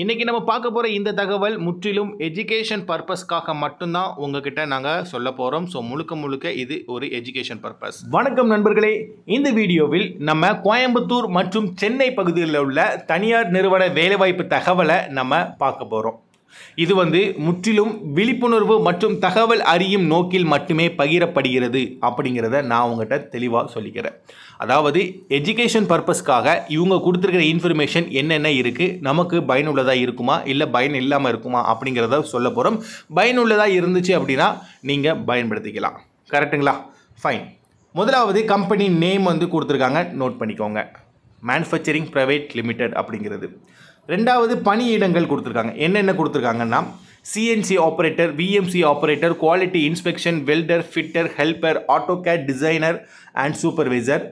இன்னைக்கு நம்ம பார்க்க போற இந்த தகவல் முற்றிலும் எஜுகேஷன் பர்பஸ்க்காக மட்டும்தான் உங்ககிட்ட நாங்கள் சொல்ல போகிறோம். ஸோ முழுக்க இது ஒரு எஜுகேஷன் பர்பஸ். வணக்கம் நண்பர்களே, இந்த வீடியோவில் நம்ம கோயம்புத்தூர் மற்றும் சென்னை பகுதிகளில் உள்ள தனியார் நிறுவன வேலைவாய்ப்பு தகவலை நம்ம பார்க்க போகிறோம். இது முற்றிலும் விழிப்புணர்வு மற்றும் தகவல் அறியும் நோக்கில் மட்டுமே பகிரப்படுகிறது அப்படிங்கிறத நான் உங்கள்கிட்ட தெளிவாக சொல்லிக்கிறேன். அதாவது எஜுகேஷன் பர்பஸ்க்காக இவங்க கொடுத்துருக்கிற இன்ஃபர்மேஷன் என்னென்ன இருக்குது, நமக்கு பயனுள்ளதாக இருக்குமா இல்லை பயன் இல்லாமல் இருக்குமா அப்படிங்கிறத சொல்ல போகிறோம். பயனுள்ளதாக இருந்துச்சு அப்படின்னா நீங்கள் பயன்படுத்திக்கலாம். கரெக்டுங்களா? ஃபைன். முதலாவது கம்பெனி நேம் கொடுத்துருக்காங்க, நோட் பண்ணிக்கோங்க. மேனுஃபேக்சரிங் பிரைவேட் லிமிடெட் அப்படிங்கிறது. ரெண்டாவது பணியிடங்கள் கொடுத்துருக்காங்க. என்னென்ன கொடுத்துருக்காங்கன்னா CNC operator, VMC operator, quality inspection, welder, fitter, helper, AutoCAD designer and supervisor,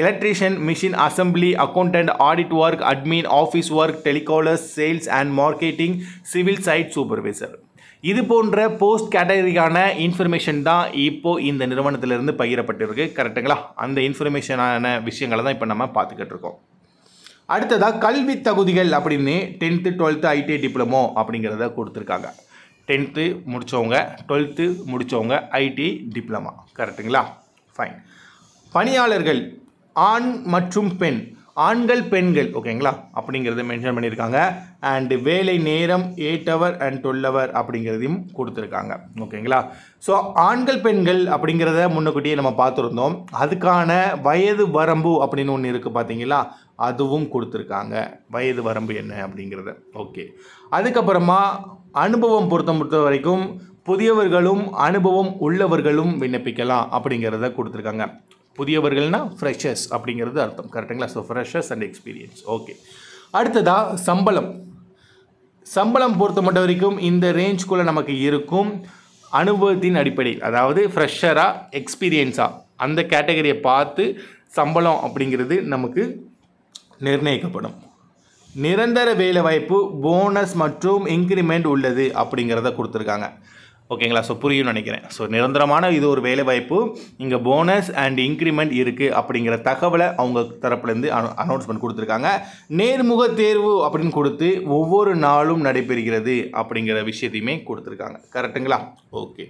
electrician, machine assembly, accountant, audit work, admin, office work, telecallers, sales and marketing, civil side supervisor. இது போன்ற post கேட்டகரிக்கான information தான் இப்போது இந்த நிறுவனத்திலிருந்து பகிரப்பட்டிருக்கு. கரெக்டுங்களா? அந்த இன்ஃபர்மேஷனான விஷயங்களை தான் இப்போ நம்ம பார்த்துக்கிட்டு இருக்கோம். அடுத்ததாக கல்வி தகுதிகள் அப்படின்னு 10th 12th ஐடிஐ டிப்ளமோ அப்படிங்கிறத கொடுத்துருக்காங்க. 10th முடித்தவங்க, 12th முடித்தவங்க ஐடிஐ டிப்ளமா. கரெக்டுங்களா? ஃபைன். பணியாளர்கள் ஆண் மற்றும் பெண், ஆண்கள் பெண்கள், ஓகேங்களா அப்படிங்கிறத மென்ஷன் பண்ணியிருக்காங்க. அண்டு வேலை நேரம் 8 hour and 12 hour அப்படிங்கிறதையும் கொடுத்துருக்காங்க. ஓகேங்களா? ஸோ ஆண்கள் பெண்கள் அப்படிங்கிறத முன்னக்கூட்டியே நம்ம பார்த்துருந்தோம். அதுக்கான வயது வரம்பு அப்படின்னு ஒன்று இருக்குது பார்த்தீங்களா, அதுவும் கொடுத்துருக்காங்க. வயது வரம்பு என்ன அப்படிங்கிறத. ஓகே. அதுக்கப்புறமா அனுபவம் பொறுத்த வரைக்கும் புதியவர்களும் அனுபவம் உள்ளவர்களும் விண்ணப்பிக்கலாம் அப்படிங்கிறத கொடுத்துருக்காங்க. புதியவர்கள்னா ஃப்ரெஷர்ஸ் அப்படிங்கிறது அர்த்தம். கரெக்டுங்களா? So freshers and experience. Okay. அடுத்ததாக சம்பளம் பொறுத்த மட்டும் வரைக்கும் இந்த ரேஞ்சுக்குள்ளே நமக்கு இருக்கும். அனுபவத்தின் அடிப்படையில், அதாவது ஃப்ரெஷராக எக்ஸ்பீரியன்ஸாக அந்த கேட்டகரியை பார்த்து சம்பளம் அப்படிங்கிறது நமக்கு நிர்ணயிக்கப்படும். நிரந்தர வேலைவாய்ப்பு, போனஸ் மற்றும் இன்க்ரிமெண்ட் உள்ளது அப்படிங்கிறத கொடுத்துருக்காங்க. ஓகேங்களா? ஸோ புரியும் நினைக்கிறேன். ஸோ நிரந்தரமான இது ஒரு வேலைவாய்ப்பு, இங்கே போனஸ் அண்ட் இன்க்ரிமெண்ட் இருக்குது அப்படிங்கிற தகவலை அவங்க தரப்புலேருந்து அனௌன்ஸ்மெண்ட் கொடுத்துருக்காங்க. நேர்முக தேர்வு அப்படின்னு கொடுத்து ஒவ்வொரு நாளும் நடைபெறுகிறது அப்படிங்கிற விஷயத்தையுமே கொடுத்துருக்காங்க. கரெக்டுங்களா? ஓகே.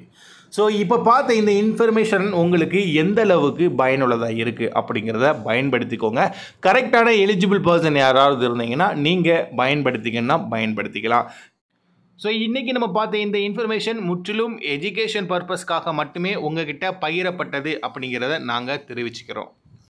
ஸோ இப்போ பார்த்த இந்த இன்ஃபர்மேஷன் உங்களுக்கு எந்த அளவுக்கு பயனுள்ளதாக இருக்குது அப்படிங்கிறத பயன்படுத்திக்கோங்க. கரெக்டான எலிஜிபிள் பர்சன் யாராவது இருந்தீங்கன்னா நீங்கள் பயன்படுத்திக்கலாம். ஸோ இன்றைக்கி நம்ம பார்த்த இந்த இன்ஃபர்மேஷன் முற்றிலும் எஜுகேஷன் பர்பஸ்க்காக மட்டுமே உங்ககிட்ட பகிரப்பட்டது அப்படிங்கிறத நாங்கள் தெரிவிச்சுக்கிறோம்.